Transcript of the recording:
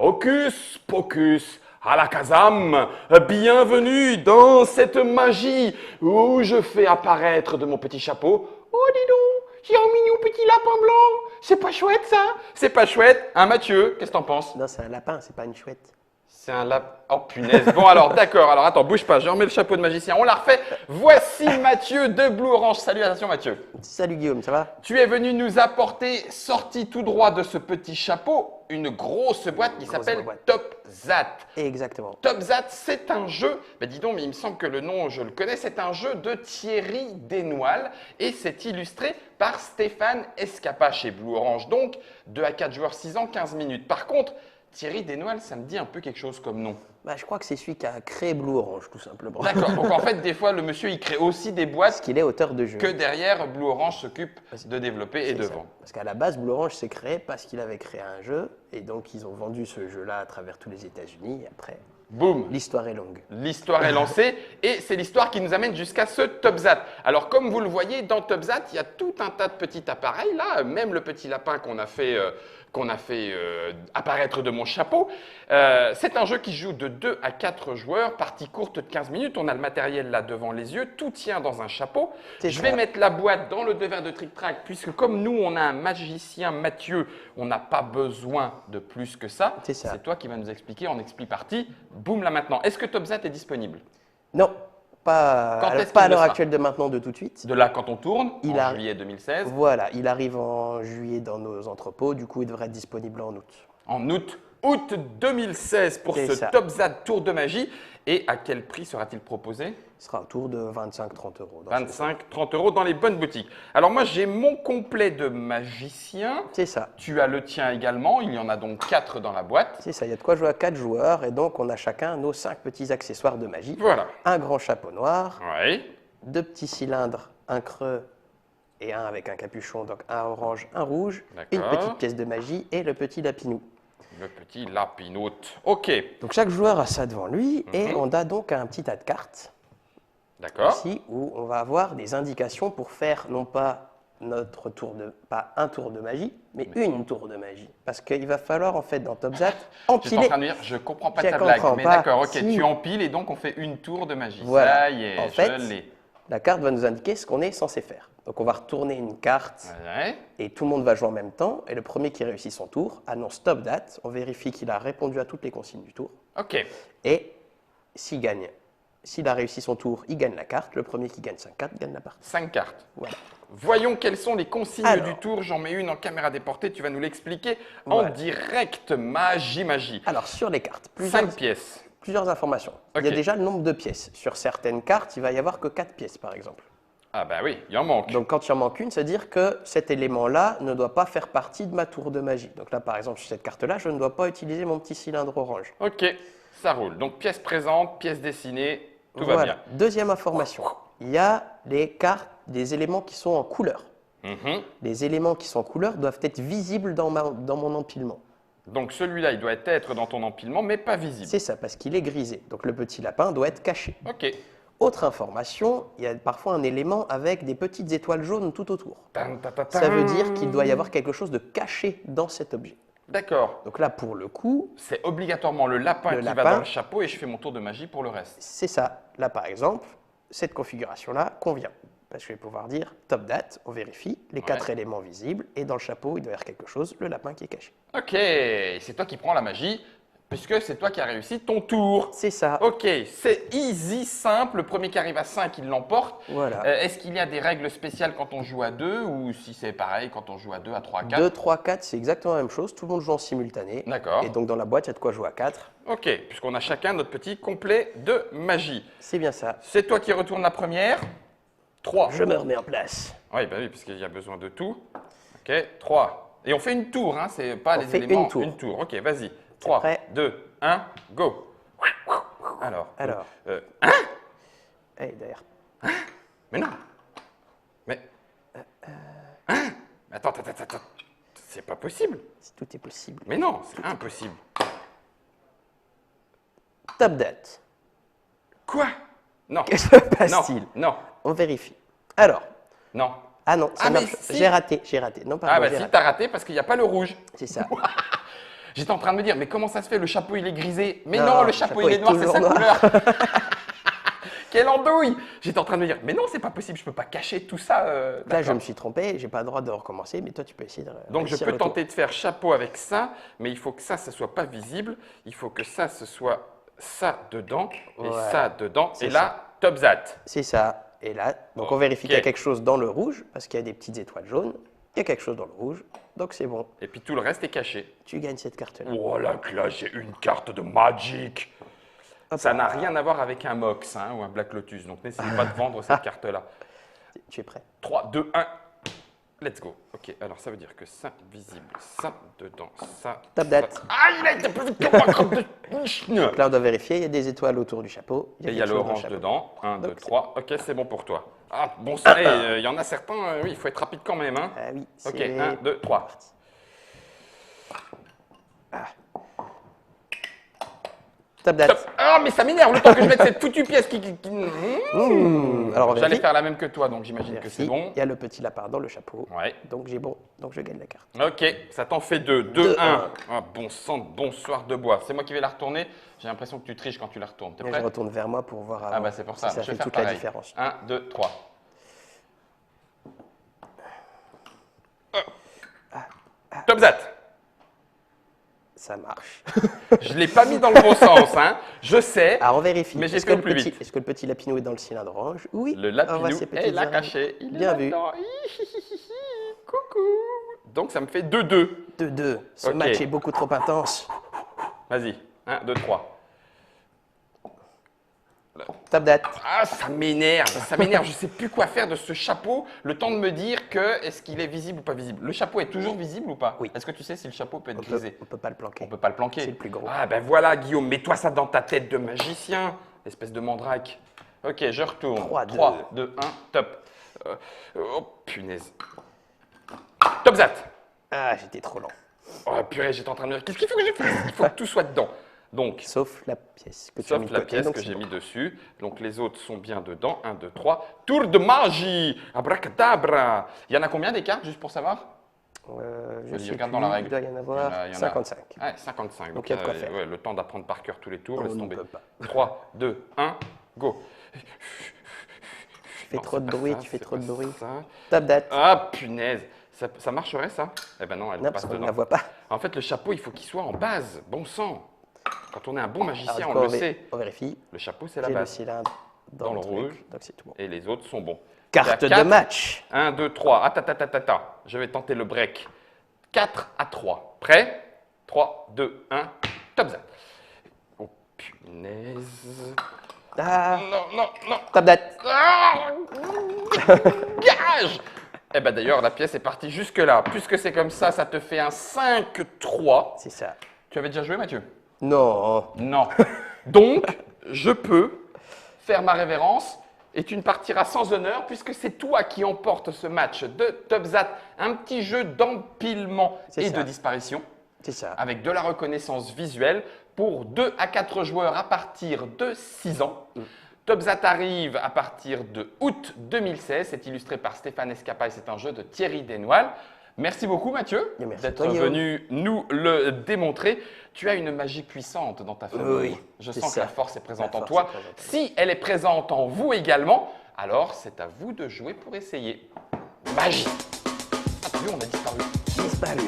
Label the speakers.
Speaker 1: Hocus pocus, alakazam, bienvenue dans cette magie où je fais apparaître de mon petit chapeau. Oh dis donc, j'ai un mignon petit lapin blanc. C'est pas chouette ça? C'est pas chouette, hein Mathieu? Qu'est-ce que t'en penses?
Speaker 2: Non, c'est un lapin, c'est pas une chouette.
Speaker 1: C'est un lapin. Oh punaise. Bon alors d'accord, alors attends, bouge pas, je remets le chapeau de magicien. On la refait. Voici Mathieu de Blue Orange. Salutations Mathieu.
Speaker 2: Salut Guillaume, ça va?
Speaker 1: Tu es venu nous apporter, sorti tout droit de ce petit chapeau, une grosse boîte qui s'appelle
Speaker 2: boîte.
Speaker 1: TopZat.
Speaker 2: Exactement.
Speaker 1: TopZat, c'est un jeu, mais dis donc, mais il me semble que le nom, je le connais, c'est un jeu de Thierry Desnoilles et c'est illustré par Stéphane Escapa chez Blue Orange. Donc, 2 à 4 joueurs, 6 ans, 15 minutes. Par contre, Thierry Desnoilles, ça me dit un peu quelque chose comme nom.
Speaker 2: Bah, je crois que c'est celui qui a créé Blue Orange, tout simplement.
Speaker 1: D'accord, donc en fait, des fois, le monsieur, il crée aussi des
Speaker 2: Parce
Speaker 1: boîtes
Speaker 2: qu'il est auteur de jeux.
Speaker 1: que derrière, Blue Orange s'occupe de développer et de
Speaker 2: C'est ça.
Speaker 1: vendre.
Speaker 2: Parce qu'à la base, Blue Orange s'est créé parce qu'il avait créé un jeu, et donc ils ont vendu ce jeu-là à travers tous les États-Unis, et après,
Speaker 1: Boum!
Speaker 2: l'histoire est longue.
Speaker 1: L'histoire est lancée et c'est l'histoire qui nous amène jusqu'à ce TopZat. Alors comme vous le voyez, dans TopZat, il y a tout un tas de petits appareils là, même le petit lapin qu'on a fait, apparaître de mon chapeau. C'est un jeu qui joue de 2 à 4 joueurs, partie courte de 15 minutes. On a le matériel là devant les yeux, tout tient dans un chapeau. Je vais mettre la boîte dans le devers de Trick Track puisque comme nous, on a un magicien Mathieu, on n'a pas besoin de plus que ça.
Speaker 2: C'est ça.
Speaker 1: C'est toi qui vas nous expliquer en expli partie. Boum là maintenant. Est-ce que TopZat est disponible?
Speaker 2: Non, pas,
Speaker 1: Quand
Speaker 2: alors,
Speaker 1: est-ce
Speaker 2: pas
Speaker 1: qu'il
Speaker 2: à
Speaker 1: le
Speaker 2: l'heure
Speaker 1: sera
Speaker 2: actuelle de maintenant, de tout de suite.
Speaker 1: De là, quand on tourne,
Speaker 2: Il
Speaker 1: en
Speaker 2: a-
Speaker 1: juillet 2016,
Speaker 2: Voilà, il arrive en juillet dans nos entrepôts, du coup il devrait être disponible en août.
Speaker 1: en août 2016 pour
Speaker 2: C'est
Speaker 1: ce
Speaker 2: ça.
Speaker 1: TopZat Tour de Magie. Et à quel prix sera-t-il proposé?
Speaker 2: Ce sera autour de 25-30 euros.
Speaker 1: 25-30 euros dans les bonnes boutiques. Alors moi, j'ai mon complet de magicien.
Speaker 2: C'est ça.
Speaker 1: Tu as le tien également. Il y en a donc 4 dans la boîte.
Speaker 2: C'est ça, il y a de quoi jouer à 4 joueurs, et donc on a chacun nos 5 petits accessoires de magie.
Speaker 1: Voilà.
Speaker 2: Un grand chapeau noir,
Speaker 1: Oui.
Speaker 2: 2 petits cylindres, un creux et un avec un capuchon, donc un orange, un rouge, une
Speaker 1: D'accord.
Speaker 2: petite pièce de magie et le petit lapinou.
Speaker 1: Le petit lapinote. Ok.
Speaker 2: Donc chaque joueur a ça devant lui, et
Speaker 1: Mhm.
Speaker 2: on a donc un petit tas de cartes
Speaker 1: D'accord.
Speaker 2: ici où on va avoir des indications pour faire non pas pas un tour de magie, mais une tour de magie. Parce qu'il va falloir en fait dans TopZat
Speaker 1: J'étais en
Speaker 2: empiler.
Speaker 1: train de dire, je comprends pas
Speaker 2: Je
Speaker 1: ta blague,
Speaker 2: comprends
Speaker 1: mais
Speaker 2: pas.
Speaker 1: d'accord, ok,
Speaker 2: Si.
Speaker 1: tu empiles et donc on fait une tour de magie.
Speaker 2: Voilà.
Speaker 1: Ça y est,
Speaker 2: En
Speaker 1: je
Speaker 2: fait,
Speaker 1: l'ai.
Speaker 2: La carte va nous indiquer ce qu'on est censé faire. Donc on va retourner une carte
Speaker 1: Ouais.
Speaker 2: et tout le monde va jouer en même temps. Et le premier qui réussit son tour annonce TopZat. On vérifie qu'il a répondu à toutes les consignes du tour.
Speaker 1: Ok.
Speaker 2: Et s'il a réussi son tour, il gagne la carte. Le premier qui gagne 5 cartes gagne la partie.
Speaker 1: 5 cartes.
Speaker 2: Voilà.
Speaker 1: Voyons quelles sont les consignes
Speaker 2: Alors.
Speaker 1: du tour. J'en mets une en caméra déportée, tu vas nous l'expliquer
Speaker 2: Voilà.
Speaker 1: en direct. Magie.
Speaker 2: Alors sur les cartes,
Speaker 1: 5 pièces.
Speaker 2: plusieurs informations. Il y
Speaker 1: Ok.
Speaker 2: a déjà le nombre de pièces. Sur certaines cartes, il va y avoir que 4 pièces par exemple.
Speaker 1: Ah bah oui, il en manque.
Speaker 2: Donc quand il en manque une, c'est-à-dire que cet élément-là ne doit pas faire partie de ma tour de magie. Donc là par exemple sur cette carte-là, je ne dois pas utiliser mon petit cylindre orange.
Speaker 1: Ok, ça roule. Donc pièce présente, pièce dessinée, tout va
Speaker 2: Voilà.
Speaker 1: bien.
Speaker 2: Deuxième information, il y a les cartes, des éléments qui sont en couleur.
Speaker 1: Mhm.
Speaker 2: Les éléments qui sont en couleur doivent être visibles dans mon empilement.
Speaker 1: Donc celui-là, il doit être dans ton empilement, mais pas visible.
Speaker 2: C'est ça, parce qu'il est grisé. Donc le petit lapin doit être caché.
Speaker 1: Ok.
Speaker 2: Autre information, il y a parfois un élément avec des petites étoiles jaunes tout autour.
Speaker 1: Tan, ta, ta, tan.
Speaker 2: Ça veut dire qu'il doit y avoir quelque chose de caché dans cet objet.
Speaker 1: D'accord.
Speaker 2: Donc là, pour le coup,
Speaker 1: C'est obligatoirement le lapin
Speaker 2: Le
Speaker 1: qui va
Speaker 2: lapin.
Speaker 1: dans le chapeau et je fais mon tour de magie pour le reste.
Speaker 2: c'est ça. Là, par exemple, cette configuration-là convient. Parce que je vais pouvoir dire TopZat, on vérifie les 4 éléments visibles, et dans le chapeau, il doit y avoir quelque chose, le lapin qui est caché.
Speaker 1: Ok, c'est toi qui prends la magie, puisque c'est toi qui as réussi ton tour.
Speaker 2: C'est ça.
Speaker 1: Ok, c'est easy, simple. Le premier qui arrive à 5, il l'emporte.
Speaker 2: Voilà.
Speaker 1: Est-ce qu'il y a des règles spéciales quand on joue à 2 ou si c'est pareil quand on joue à 2, à 3, à 4?
Speaker 2: 2, 3, 4, c'est exactement la même chose. Tout le monde joue en simultané.
Speaker 1: D'accord.
Speaker 2: Et donc dans la boîte, il y a de quoi jouer à 4.
Speaker 1: Ok, puisqu'on a chacun notre petit complet de magie.
Speaker 2: C'est bien ça.
Speaker 1: C'est toi qui retourne la première. 3.
Speaker 2: Je me remets en place.
Speaker 1: Oui, bah oui, puisqu'il y a besoin de tout. Ok, 3. Et on fait une tour, hein, c'est pas
Speaker 2: On
Speaker 1: les
Speaker 2: fait
Speaker 1: éléments.
Speaker 2: une tour.
Speaker 1: Ok, vas-y. 3,
Speaker 2: prêt
Speaker 1: 2, 1, go. Alors. Hein?
Speaker 2: Allez, derrière.
Speaker 1: Mais non. Mais. Hein? Attends. C'est pas possible.
Speaker 2: Tout est possible.
Speaker 1: Mais non, c'est impossible.
Speaker 2: TopZat.
Speaker 1: Quoi? Non.
Speaker 2: Que se passe-t-il?
Speaker 1: Non.
Speaker 2: On vérifie. Alors.
Speaker 1: Non.
Speaker 2: Ah non, ça
Speaker 1: Ah, mais
Speaker 2: marche.
Speaker 1: si.
Speaker 2: J'ai raté. Non, pardon,
Speaker 1: Ah bah
Speaker 2: j'ai
Speaker 1: si,
Speaker 2: raté.
Speaker 1: t'as raté parce qu'il n'y a pas le rouge.
Speaker 2: C'est ça.
Speaker 1: J'étais en train de me dire, mais comment ça se fait, le chapeau il est grisé? Mais
Speaker 2: Non,
Speaker 1: non, le
Speaker 2: le
Speaker 1: chapeau
Speaker 2: chapeau
Speaker 1: il est
Speaker 2: est
Speaker 1: noir, c'est
Speaker 2: toujours
Speaker 1: sa
Speaker 2: noir.
Speaker 1: couleur. Quelle andouille! J'étais en train de me dire, mais non, c'est pas possible, je peux pas cacher tout ça.
Speaker 2: Là, je
Speaker 1: d'accord.
Speaker 2: me suis trompé, j'ai pas le droit de recommencer, mais toi, tu peux essayer de
Speaker 1: Donc je
Speaker 2: réussir
Speaker 1: peux
Speaker 2: le tour.
Speaker 1: tenter de faire chapeau avec ça, mais il faut que ça soit pas visible. Il faut que ça, ce soit ça dedans et
Speaker 2: Voilà.
Speaker 1: ça dedans.
Speaker 2: C'est
Speaker 1: Et là, top zat.
Speaker 2: C'est ça. Et là, donc on vérifie
Speaker 1: Ok.
Speaker 2: qu'il y a quelque chose dans le rouge, parce qu'il y a des petites étoiles jaunes. Il y a quelque chose dans le rouge, donc c'est bon.
Speaker 1: Et puis tout le reste est caché.
Speaker 2: Tu gagnes cette carte-là.
Speaker 1: Oh là, là, j'ai une carte de Magic.
Speaker 2: Hop
Speaker 1: Ça
Speaker 2: là.
Speaker 1: n'a rien à voir avec un Mox ou un Black Lotus, donc n'essayez pas de vendre cette carte-là.
Speaker 2: Tu es prêt?
Speaker 1: 3, 2, 1, let's go. Ok, alors ça veut dire que ça, visible, ça, dedans, ça.
Speaker 2: Top date.
Speaker 1: ça. Ah, il a été plus vite que moi, crotte de chien.
Speaker 2: Donc là, on doit vérifier, il y a des étoiles autour du chapeau.
Speaker 1: Et il y a
Speaker 2: quelque
Speaker 1: le
Speaker 2: chose dans
Speaker 1: orange
Speaker 2: chapeau.
Speaker 1: dedans. 1, 2,
Speaker 2: Donc,
Speaker 1: 3. Ok, c'est bon pour toi. Ah, bon sang, il y en a certains, oui, il faut être rapide quand même. Hein.
Speaker 2: Ah oui, c'est
Speaker 1: Ok, 1, 2, 3.
Speaker 2: parti. Top date.
Speaker 1: Top. Ah, mais ça m'énerve le temps que je mette cette foutue pièce qui...
Speaker 2: Alors, on
Speaker 1: J'allais
Speaker 2: vérifie.
Speaker 1: faire la même que toi, donc j'imagine que
Speaker 2: Vérifie.
Speaker 1: c'est bon.
Speaker 2: Il y a le petit lapin dans le chapeau.
Speaker 1: Ouais.
Speaker 2: Donc j'ai bon, donc je gagne la carte.
Speaker 1: Ok, ça t'en fait 2. 2, 1. Ah, bon sang, bonsoir de bois. C'est moi qui vais la retourner. J'ai l'impression que tu triches quand tu la retournes. T'es
Speaker 2: Et
Speaker 1: prêt?
Speaker 2: je retourne vers moi pour voir avant.
Speaker 1: Ah bah c'est pour ça.
Speaker 2: Ça
Speaker 1: Je vais
Speaker 2: fait
Speaker 1: faire
Speaker 2: toute
Speaker 1: pareil.
Speaker 2: la différence.
Speaker 1: 1, 2, 3. Top zat.
Speaker 2: Ça marche.
Speaker 1: Je ne l'ai pas mis dans le bon sens, hein. Je sais.
Speaker 2: Alors on vérifie.
Speaker 1: Mais j'ai
Speaker 2: Est-ce
Speaker 1: fait
Speaker 2: que
Speaker 1: au plus vite.
Speaker 2: Est-ce que le petit lapinou est dans le cylindre orange? Oui.
Speaker 1: Le
Speaker 2: On voit
Speaker 1: lapinou
Speaker 2: ses
Speaker 1: est
Speaker 2: petites
Speaker 1: là
Speaker 2: oreilles.
Speaker 1: caché. Il
Speaker 2: Bien
Speaker 1: est
Speaker 2: vu.
Speaker 1: là-dedans. Coucou. Donc ça me fait 2-2.
Speaker 2: 2-2. Ce
Speaker 1: Ok.
Speaker 2: match est beaucoup trop intense.
Speaker 1: Vas-y. 1, 2, 3.
Speaker 2: Top date.
Speaker 1: Ah, ça m'énerve, ça m'énerve. Je ne sais plus quoi faire de ce chapeau. Le temps de me dire que est-ce qu'il est visible ou pas visible. Le chapeau est toujours visible ou pas?
Speaker 2: Oui.
Speaker 1: Est-ce que tu sais si le chapeau peut être
Speaker 2: On
Speaker 1: grisé?
Speaker 2: peut pas le planquer.
Speaker 1: On peut pas le planquer.
Speaker 2: C'est le plus gros.
Speaker 1: Ah ben voilà, Guillaume, mets-toi ça dans ta tête de magicien, espèce de mandrake. Ok, je retourne.
Speaker 2: 3,
Speaker 1: 2, 1, top. Oh punaise. Top zat.
Speaker 2: Ah, j'étais trop lent.
Speaker 1: Oh purée, j'étais en train de me dire, qu'est-ce qu'il faut que je fasse? Il faut que tout soit dedans. Donc,
Speaker 2: Sauf la pièce que tu as mis
Speaker 1: sauf
Speaker 2: de
Speaker 1: la
Speaker 2: côté,
Speaker 1: pièce
Speaker 2: donc
Speaker 1: que
Speaker 2: c'est
Speaker 1: j'ai
Speaker 2: bon.
Speaker 1: mis dessus. Donc les autres sont bien dedans. 1, 2, 3. Tour de magie. Abracadabra. Il y en a combien des cartes, juste pour savoir?
Speaker 2: Je
Speaker 1: Vas-y,
Speaker 2: sais
Speaker 1: regarde
Speaker 2: plus,
Speaker 1: dans la règle.
Speaker 2: il doit y en avoir
Speaker 1: Il y en a-
Speaker 2: 55.
Speaker 1: Ouais, 55.
Speaker 2: Donc, il y a de quoi faire.
Speaker 1: ouais, le temps d'apprendre par cœur tous les tours,
Speaker 2: On
Speaker 1: laisse
Speaker 2: ne
Speaker 1: tomber.
Speaker 2: peut pas.
Speaker 1: 3, 2, 1, go.
Speaker 2: Tu fais trop de bruit, tu fais trop de bruit.
Speaker 1: Ça.
Speaker 2: Top date.
Speaker 1: Ah, punaise. Ça marcherait, ça? Eh ben non, elle
Speaker 2: Non, parce
Speaker 1: passe
Speaker 2: qu'on ne
Speaker 1: dedans.
Speaker 2: la voit pas.
Speaker 1: En fait, le chapeau, il faut qu'il soit en base. Bon sang. Quand on est un bon magicien,
Speaker 2: Alors, du
Speaker 1: on
Speaker 2: coup,
Speaker 1: le sait.
Speaker 2: On vérifie.
Speaker 1: Le chapeau, c'est la
Speaker 2: J'ai le
Speaker 1: base.
Speaker 2: cylindre
Speaker 1: Dans le
Speaker 2: truc,
Speaker 1: rouge.
Speaker 2: donc c'est tout bon.
Speaker 1: Et les autres sont bons.
Speaker 2: Carte
Speaker 1: Il y a
Speaker 2: de
Speaker 1: quatre.
Speaker 2: match.
Speaker 1: 1, 2, 3. Attends. Je vais tenter le break. 4 à 3. Prêt? 3, 2, 1. Top zap. Oh, punaise.
Speaker 2: Ah,
Speaker 1: Non.
Speaker 2: top date.
Speaker 1: Ah Gage. Eh ben d'ailleurs, la pièce est partie jusque-là. Puisque c'est comme ça, ça te fait un 5-3.
Speaker 2: C'est ça.
Speaker 1: Tu avais déjà joué, Mathieu?
Speaker 2: Non.
Speaker 1: Non. Donc, je peux faire ma révérence et tu ne partiras sans honneur puisque c'est toi qui emporte ce match de Top Zat, un petit jeu d'empilement
Speaker 2: C'est
Speaker 1: et
Speaker 2: ça.
Speaker 1: de disparition
Speaker 2: C'est ça.
Speaker 1: avec de la reconnaissance visuelle pour 2 à 4 joueurs à partir de 6 ans. Top Zat arrive à partir de août 2016. C'est illustré par Stéphane Escapa et c'est un jeu de Thierry Desnoilles. Merci beaucoup Mathieu
Speaker 2: Et merci
Speaker 1: d'être
Speaker 2: à toi, Guillaume.
Speaker 1: venu nous le démontrer. Tu as une magie puissante dans ta famille.
Speaker 2: Oui,
Speaker 1: Je
Speaker 2: c'est
Speaker 1: sens que
Speaker 2: ça.
Speaker 1: la force est présente
Speaker 2: La
Speaker 1: en
Speaker 2: force
Speaker 1: toi.
Speaker 2: est présente en moi.
Speaker 1: Si elle est présente en vous également, alors c'est à vous de jouer pour essayer. Magie. Ah, t'as vu, on a disparu.
Speaker 2: Disparu.